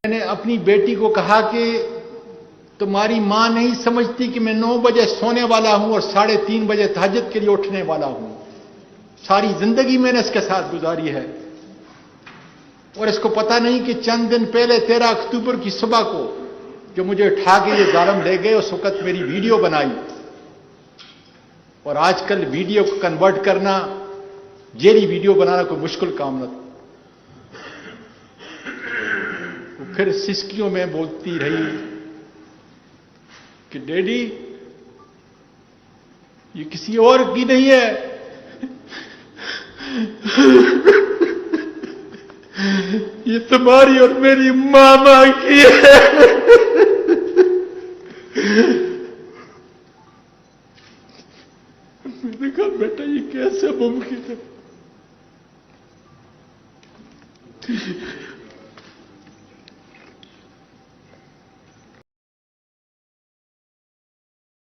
मैंने अपनी बेटी को कहा कि तुम्हारी मां नहीं समझती कि मैं 9 बजे सोने वाला हूं और 3:30 बजे तहज्जुद के लिए उठने वाला हूं। सारी जिंदगी मैंने इसके साथ गुजारी है और इसको पता नहीं कि चंद दिन पहले 13 अक्टूबर की सुबह को जो मुझे उठा के ये जालिम ले गए, उस वक्त मेरी वीडियो बनाई। और आजकल वीडियो को कन्वर्ट करना, जेरी वीडियो बनाना कोई मुश्किल काम न था। फिर सिसकियों में बोलती रही कि डैडी ये किसी और की नहीं है, ये तुम्हारी और मेरी मामा की है। मैंने कहा बेटा ये कैसे मुमकिन है?